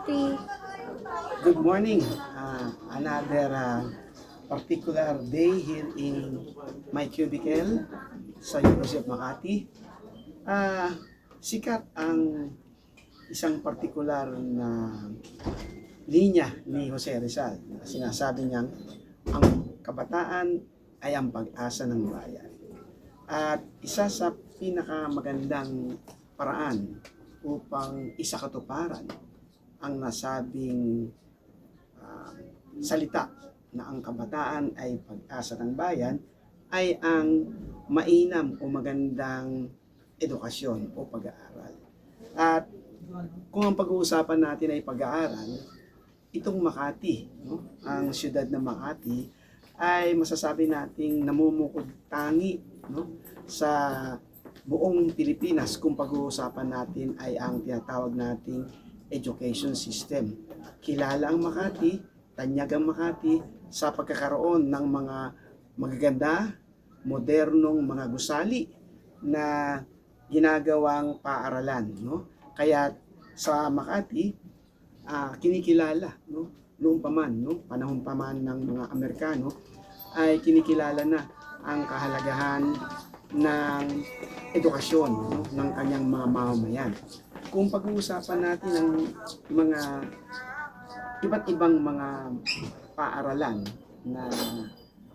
Makati. Good morning. Another particular day here in my cubicle sa University of Makati. Sikat ang isang partikular na linya ni Jose Rizal. Sinasabi niyang ang kabataan ay ang pag-asa ng bayan. At isa sa pinakamagandang paraan upang isakatuparan ang nasabing salita na ang kabataan ay pag-asa ng bayan ay ang mainam o magandang edukasyon o pag-aaral. At kung ang pag-uusapan natin ay pag-aaral, itong Makati, ang siyudad ng Makati, ay masasabi nating namumukod tangi sa buong Pilipinas kung pag-uusapan natin ay ang tinatawag nating education system. Kilala ang Makati, tanyag ang Makati sa pagkakaroon ng mga magaganda, modernong mga gusali na ginagawang paaralan. Kaya sa Makati, kinikilala, noong paman, panahon paman ng mga Amerikano, ay kinikilala na ang kahalagahan ng edukasyon ng kanyang mga mamamayan. Kung pag-uusapan natin ang mga iba't ibang mga paaralan na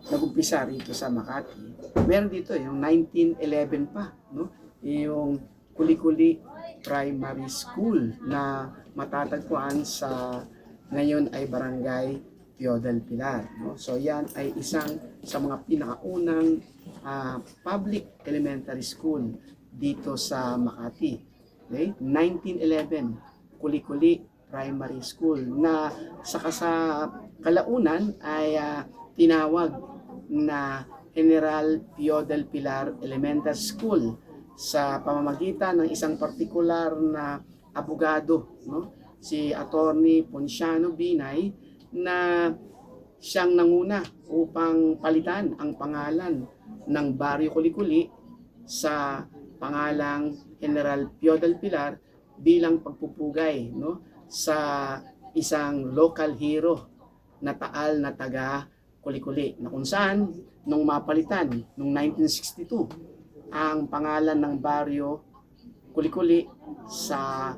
nag-umpisa rito sa Makati, meron dito yung 1911 pa, yung Kuli-Kuli Primary School na matatagpuan sa ngayon ay Barangay Teodel Pilar. So yan ay isang sa mga pinakaunang public elementary school dito sa Makati. Okay? 1911, Kuli-Kuli Primary School na sa kalaunan ay tinawag na General Teodel Pilar Elementary School sa pamamagitan ng isang partikular na abogado, si Attorney Ponciano Binay, na siyang nanguna upang palitan ang pangalan ng Baryo Kuli-Kuli sa pangalang General Pio del Pilar bilang pagpupugay sa isang local hero na taal na taga Kuli-Kuli, na kung saan nung mapalitan noong 1962 ang pangalan ng Baryo Kuli-Kuli sa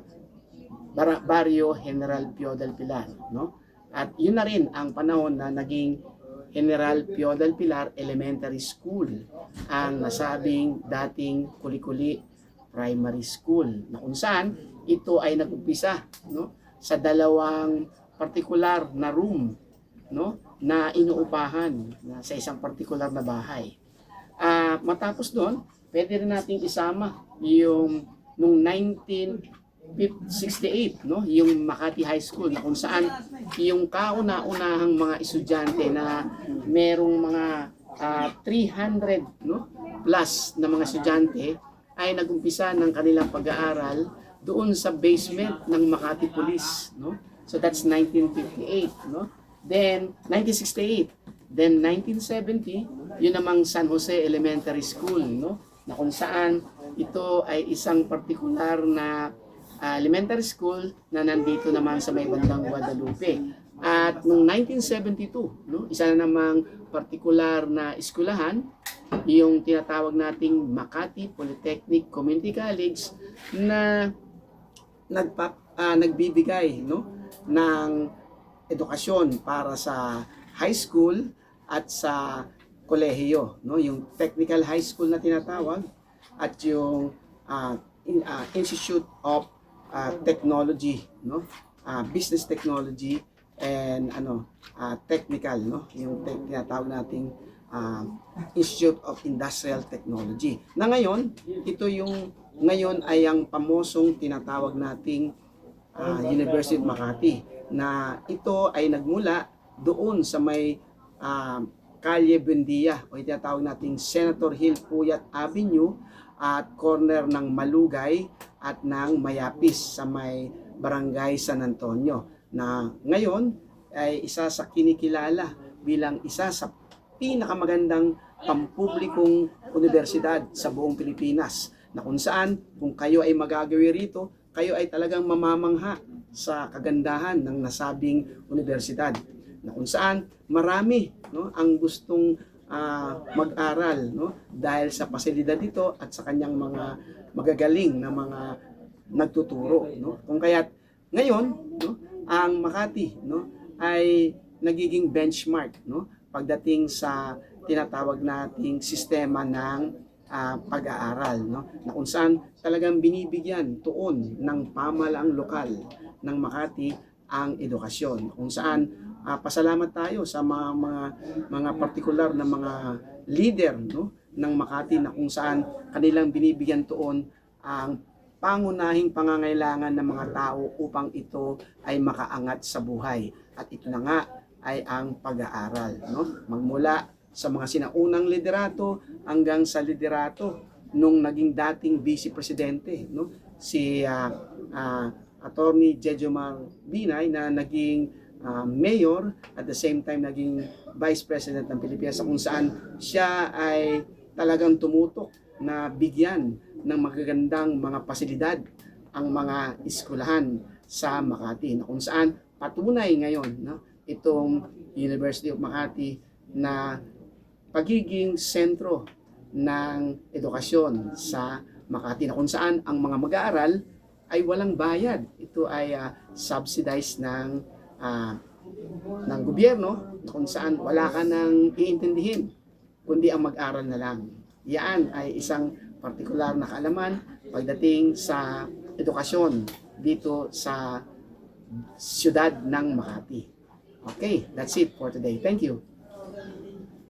Baryo General Pio del Pilar, At yun na rin ang panahon na naging General Pio del Pilar Elementary School ang nasabing dating Kuli-Kuli Primary School, na kung saan ito ay nag-umpisa sa dalawang partikular na room na inuupahan sa isang partikular na bahay. Matapos doon, pwede rin nating isama yung nung 1968, yung Makati High School, na kung saan yung kauna-unahang mga estudyante na merong mga 300 plus na mga estudyante ay nagumpisa ng kanilang pag-aaral doon sa basement ng Makati Police, So that's 1958, Then 1968, then 1970, yun namang San Jose Elementary School, na kung saan ito ay isang partikular na elementary school na nandito naman sa may bandang Guadalupe. At noong 1972, isa na namang partikular na eskwelahan, yung tinatawag nating Makati Polytechnic Community College, na nagbibigay ng edukasyon para sa high school at sa kolehiyo, yung technical high school na tinatawag at yung Institute of Technology, business technology and technical, yung tinatawag nating Institute of Industrial Technology. Na ngayon, ngayon ay ang pamosong tinatawag nating University of Makati, na ito ay nagmula doon sa may Calle Buendia o tinatawag nating Senator Hill Puyat Avenue at corner ng Malugay at ng Mayapis sa may Barangay San Antonio, na ngayon ay isa sa kinikilala bilang isa sa pinakamagandang pampublikong universidad sa buong Pilipinas, na kung saan kung kayo ay magagawi rito, kayo ay talagang mamamangha sa kagandahan ng nasabing universidad, na kung saan marami, no, ang gustong mag-aral, no, dahil sa pasilidad nito at sa kanyang mga magagaling na mga nagtuturo, no. Kung kaya't ngayon, no, ang Makati, no, ay nagiging benchmark, no, pagdating sa tinatawag nating sistema ng pag-aaral, no, na kung saan talagang binibigyan tuon ng pamahalaang lokal ng Makati ang edukasyon, kung saan pasalamat tayo sa mga partikular na mga leader, no, ng Makati, na kung saan kanilang binibigyan tuon ang pangunahing pangangailangan ng mga tao upang ito ay makaangat sa buhay. At ito na nga ay ang pag-aaral, no? Magmula sa mga sinaunang liderato hanggang sa liderato nung naging dating vice presidente, no? Si Attorney Jejomar Binay na naging mayor at the same time naging vice president ng Pilipinas, kung saan siya ay talagang tumutok na bigyan ng magagandang mga pasilidad ang mga eskwelahan sa Makati, na kung saan patunay ngayon, no, itong University of Makati na pagiging sentro ng edukasyon sa Makati, na kung saan ang mga mag-aaral ay walang bayad. Ito ay subsidized ng gobyerno, na kung saan wala ka nang iintindihin kundi ang mag-aral na lang. Yan ay isang partikular na kaalaman pagdating sa edukasyon dito sa siyudad ng Makati. Okay, that's it for today. Thank you.